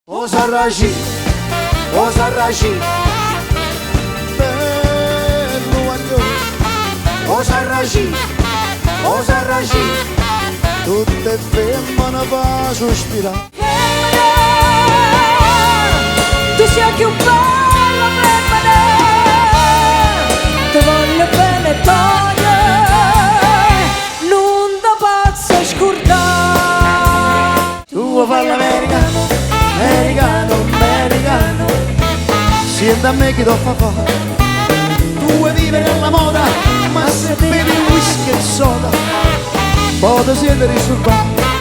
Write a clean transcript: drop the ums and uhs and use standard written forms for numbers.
O Sarraci, bello guaglione. O Sarraci, tutte femmine fa sospirare. Tu sei più bella femmina, ti voglio bene Tonia, non ti posso scordare. Tu vuoi fare l'americano, americano, sienta a me che ti fa fare. Tu vuoi vivere alla moda, ma se bevi whisky e soda, poi ti siete risolvato.